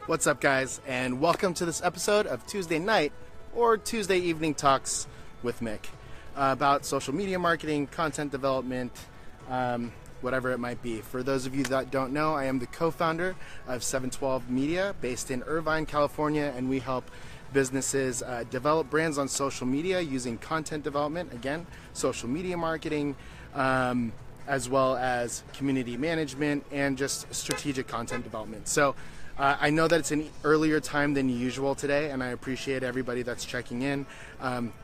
What's up, guys, and welcome to this episode of Tuesday Night or Tuesday Evening Talks with Mick about social media marketing, content development, whatever it might be. For those of you that don't know, I am the co-founder of 712 Media based in Irvine, California, and we help businesses develop brands on social media using content development, again, social media marketing, as well as community management and just strategic content development. So I know that it's an earlier time than usual today, and I appreciate everybody that's checking in.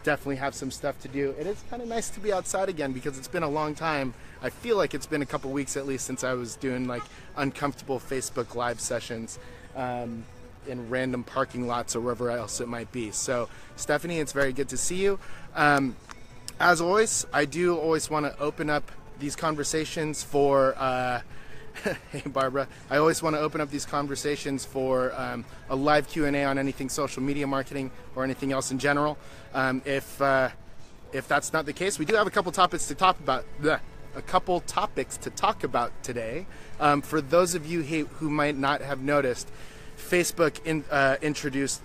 Definitely have some stuff to do. It is kind of nice to be outside again because it's been a long time. I feel like it's been a couple weeks at least since I was doing like uncomfortable Facebook Live sessions in random parking lots or wherever else it might be. So Stephanie, it's very good to see you. As always, I do always want to open up these conversations for hey Barbara, I always want to open up these conversations for a live Q&A on anything social media marketing or anything else in general. If that's not the case, we do have a couple topics to talk about. Today. For those of you who might not have noticed, Facebook introduced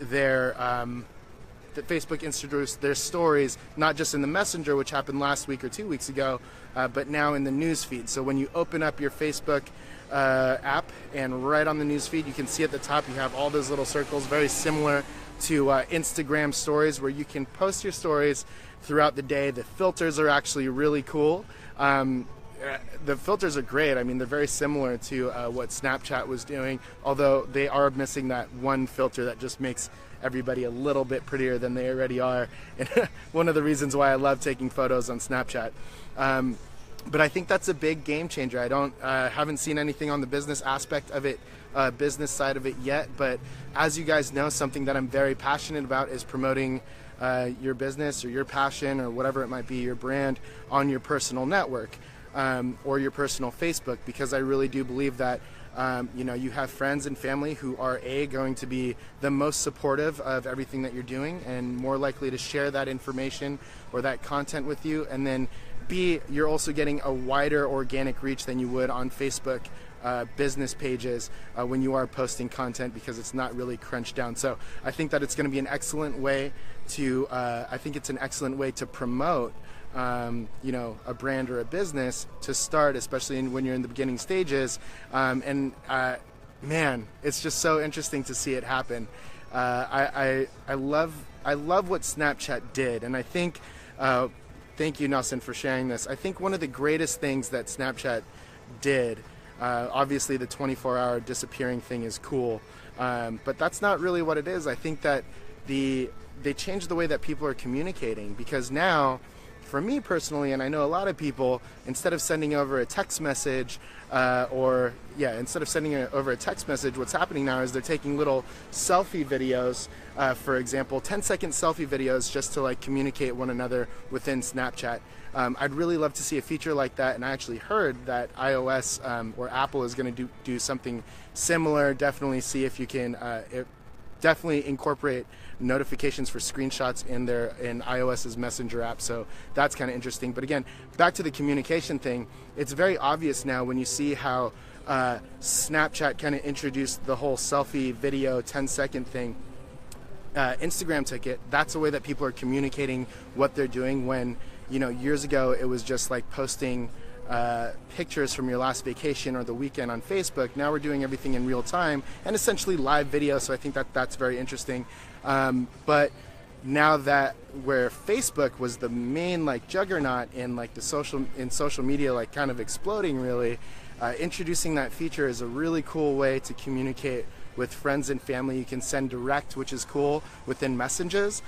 their stories, not just in the Messenger, which happened last week or 2 weeks ago, but now in the news feed. So when you open up your Facebook app and right on the news feed, you can see at the top you have all those little circles, very similar to Instagram stories, where you can post your stories throughout the day. The filters are actually really cool. The filters are great. I mean, they're very similar to what Snapchat was doing, although they are missing that one filter that just makes everybody a little bit prettier than they already are. And one of the reasons why I love taking photos on Snapchat. But I think that's a big game changer. I haven't seen anything on the business aspect of it, business side of it yet. But as you guys know, something that I'm very passionate about is promoting your business or your passion or whatever it might be, your brand on your personal network or your personal Facebook, because I really do believe that you have friends and family who are going to be the most supportive of everything that you're doing and more likely to share that information or that content with you. And then B, you're also getting a wider organic reach than you would on Facebook business pages when you are posting content, because it's not really crunched down. So I think that it's going to be an excellent way to promote a brand or a business to start, especially when you're in the beginning stages. Man, it's just so interesting to see it happen. I love what Snapchat did, and I think, thank you, Nelson, for sharing this. I think one of the greatest things that Snapchat did, obviously the 24-hour disappearing thing is cool, but that's not really what it is. I think that they changed the way that people are communicating, because now, for me personally, and I know a lot of people, instead of sending over a text message, what's happening now is they're taking little selfie videos, for example, 10-second selfie videos, just to like communicate one another within Snapchat. I'd really love to see a feature like that, and I actually heard that iOS or Apple is going to do something similar. Definitely see if you can definitely incorporate notifications for screenshots in iOS's Messenger app. So that's kind of interesting. But again, back to the communication thing, it's very obvious now when you see how Snapchat kind of introduced the whole selfie video 10-second thing. Instagram took it. That's the way that people are communicating what they're doing, when years ago it was just like posting pictures from your last vacation or the weekend on Facebook. Now we're doing everything in real time and essentially live video. So I think that's very interesting. But now that where Facebook was the main like juggernaut in like social media, like kind of exploding really, introducing that feature is a really cool way to communicate with friends and family. You can send direct, which is cool, within messages.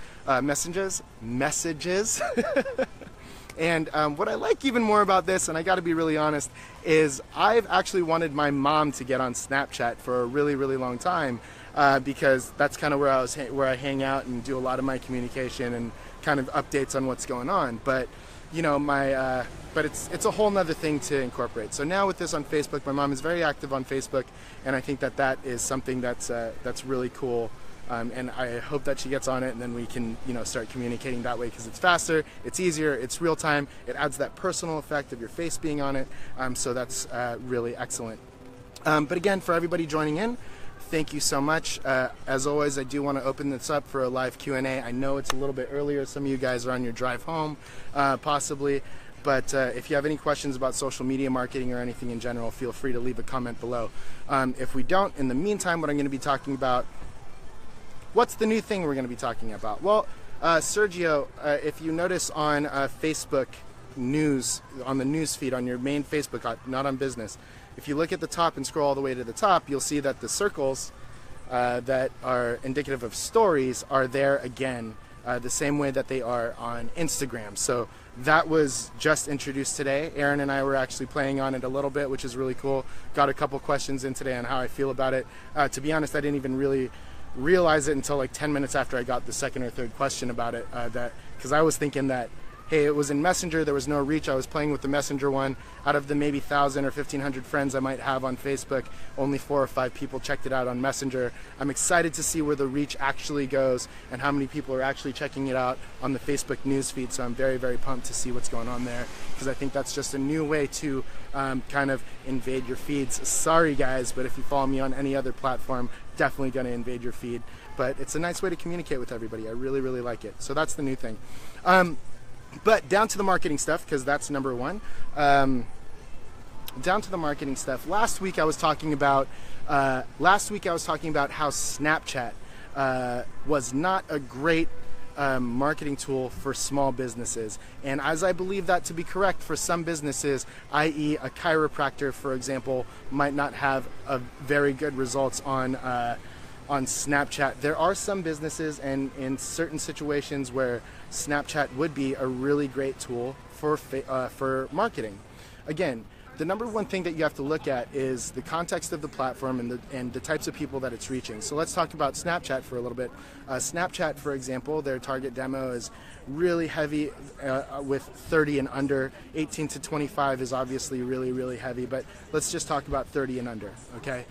And what I like even more about this, and I got to be really honest, is I've actually wanted my mom to get on Snapchat for a really, really long time, because that's kind of where I hang out and do a lot of my communication and kind of updates on what's going on. But but it's a whole nother thing to incorporate. So now with this on Facebook, my mom is very active on Facebook, and I think that is something that's really cool. And I hope that she gets on it, and then we can, start communicating that way, because it's faster, it's easier, it's real time, it adds that personal effect of your face being on it. So that's really excellent. But again, for everybody joining in, thank you so much. As always, I do want to open this up for a live Q&A. I know it's a little bit earlier. Some of you guys are on your drive home, possibly. But if you have any questions about social media marketing or anything in general, feel free to leave a comment below. If we don't, in the meantime, what I'm going to be talking about, what's the new thing we're going to be talking about? Well, Sergio, if you notice on Facebook news, on the news feed, on your main Facebook, not on business, if you look at the top and scroll all the way to the top, you'll see that the circles that are indicative of stories are there again, the same way that they are on Instagram. So that was just introduced today. Aaron and I were actually playing on it a little bit, which is really cool. Got a couple questions in today on how I feel about it. To be honest, I didn't even really realize it until like 10 minutes after I got the second or third question about it, because I was thinking that, hey, it was in Messenger, there was no reach. I was playing with the Messenger one. Out of the maybe 1,000 or 1,500 friends I might have on Facebook, only 4 or 5 people checked it out on Messenger. I'm excited to see where the reach actually goes and how many people are actually checking it out on the Facebook newsfeed. So I'm very, very pumped to see what's going on there, because I think that's just a new way to kind of invade your feeds. Sorry guys, but if you follow me on any other platform, definitely going to invade your feed. But it's a nice way to communicate with everybody. I really, really like it. So that's the new thing. But down to the marketing stuff, because that's number one. Down to the marketing stuff. Last week I was talking about how Snapchat was not a great marketing tool for small businesses. And as I believe that to be correct for some businesses, i.e. a chiropractor, for example, might not have a very good results on Snapchat. There are some businesses and in certain situations where Snapchat would be a really great tool for marketing. Again, the number one thing that you have to look at is the context of the platform and the types of people that it's reaching. So let's talk about Snapchat for a little bit. Snapchat, for example, their target demo is really heavy with 30 and under. 18 to 25 is obviously really, really heavy, but let's just talk about 30 and under, okay?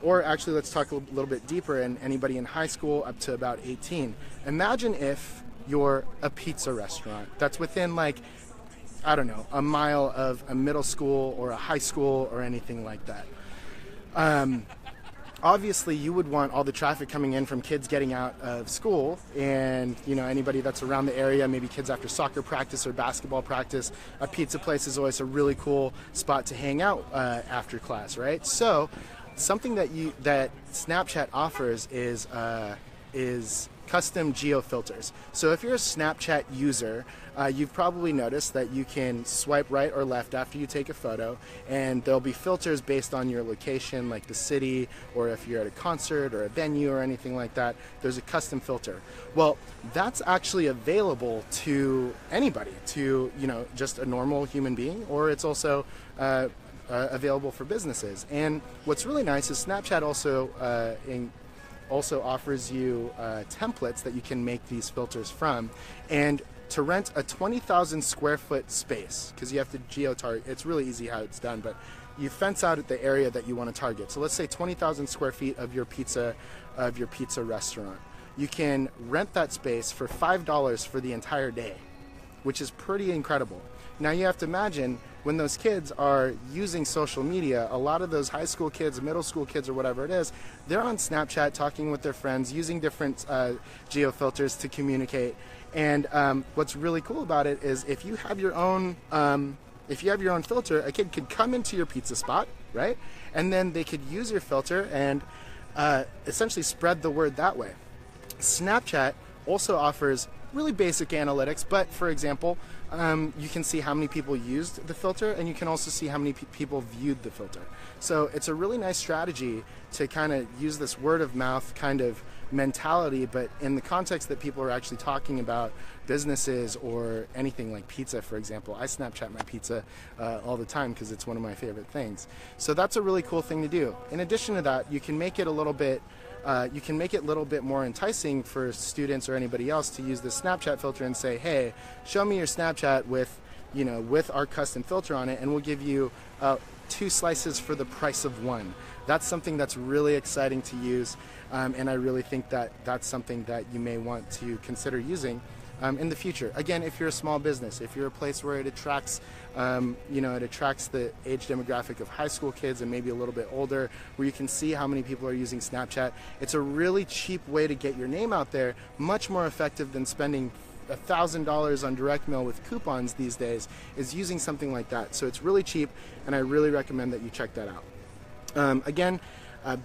Or actually, let's talk a little bit deeper, and anybody in high school up to about 18. Imagine if you're a pizza restaurant that's within, like, I don't know, a mile of a middle school or a high school or anything like that. Obviously, you would want all the traffic coming in from kids getting out of school, and anybody that's around the area, maybe kids after soccer practice or basketball practice. A pizza place is always a really cool spot to hang out after class, right? So something that Snapchat offers is custom Geo Filters. So if you're a Snapchat user, you've probably noticed that you can swipe right or left after you take a photo, and there'll be filters based on your location, like the city, or if you're at a concert or a venue or anything like that, there's a custom filter. Well, that's actually available to anybody, to just a normal human being, or it's also available for businesses. And what's really nice is Snapchat also offers you templates that you can make these filters from. And to rent a 20,000 square foot space, because you have to geo-target, it's really easy how it's done, but you fence out at the area that you want to target. So let's say 20,000 square feet of your pizza restaurant. You can rent that space for $5 for the entire day, which is pretty incredible. Now you have to imagine, when those kids are using social media, a lot of those high school kids, middle school kids, or whatever it is, they're on Snapchat talking with their friends, using different geo filters to communicate. And what's really cool about it is if you have your own filter, a kid could come into your pizza spot, right? And then they could use your filter and essentially spread the word that way. Snapchat also offers really basic analytics, but for example, you can see how many people used the filter, and you can also see how many people viewed the filter. So it's a really nice strategy to kind of use this word of mouth kind of mentality, but in the context that people are actually talking about businesses or anything like pizza, for example. I Snapchat my pizza all the time because it's one of my favorite things. So that's a really cool thing to do. In addition to that, you can make it a little bit more enticing for students or anybody else to use the Snapchat filter and say, hey, show me your Snapchat with our custom filter on it, and we'll give you 2 slices for the price of 1. That's something that's really exciting to use, and I really think that that's something that you may want to consider using in the future. Again, if you're a small business, if you're a place where it attracts, it attracts the age demographic of high school kids and maybe a little bit older, where you can see how many people are using Snapchat. It's a really cheap way to get your name out there, much more effective than spending $1,000 on direct mail with coupons these days, is using something like that. So it's really cheap, and I really recommend that you check that out. Again,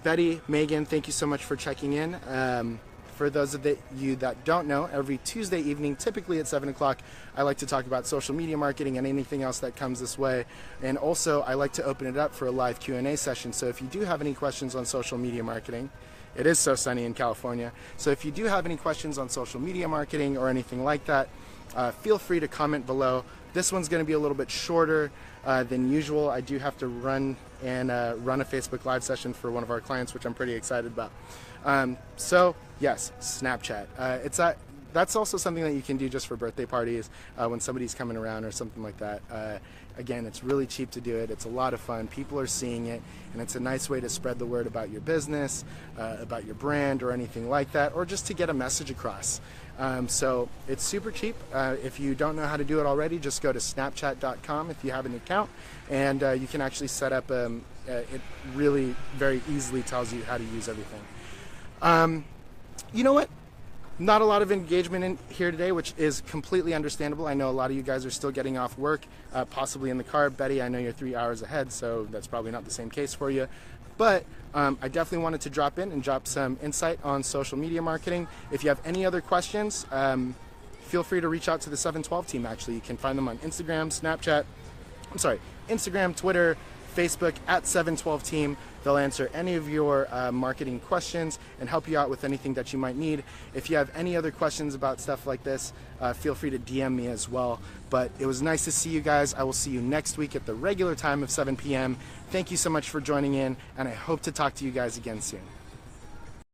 Betty, Megan, thank you so much for checking in. For those of you that don't know, every Tuesday evening, typically at 7 o'clock, I like to talk about social media marketing and anything else that comes this way. And also, I like to open it up for a live Q&A session. So if you do have any questions on social media marketing, it is so sunny in California. So if you do have any questions on social media marketing or anything like that, feel free to comment below. This one's going to be a little bit shorter than usual. I do have to run a Facebook Live session for one of our clients, which I'm pretty excited about. So yes, Snapchat. That's also something that you can do just for birthday parties when somebody's coming around or something like that. Again, it's really cheap to do it. It's a lot of fun. People are seeing it, and it's a nice way to spread the word about your business, about your brand, or anything like that, or just to get a message across. So it's super cheap. If you don't know how to do it already, just go to snapchat.com if you have an account, and you can actually set up, it really very easily tells you how to use everything. You know what? Not a lot of engagement in here today, which is completely understandable. I know a lot of you guys are still getting off work, possibly in the car. Betty, I know you're 3 hours ahead, so that's probably not the same case for you. But I definitely wanted to drop in and drop some insight on social media marketing. If you have any other questions, feel free to reach out to the 712 team, actually. You can find them on Instagram, Instagram, Twitter, Facebook, at 712 team. They'll answer any of your marketing questions and help you out with anything that you might need. If you have any other questions about stuff like this, feel free to DM me as well. But it was nice to see you guys. I will see you next week at the regular time of 7 p.m. Thank you so much for joining in, and I hope to talk to you guys again soon.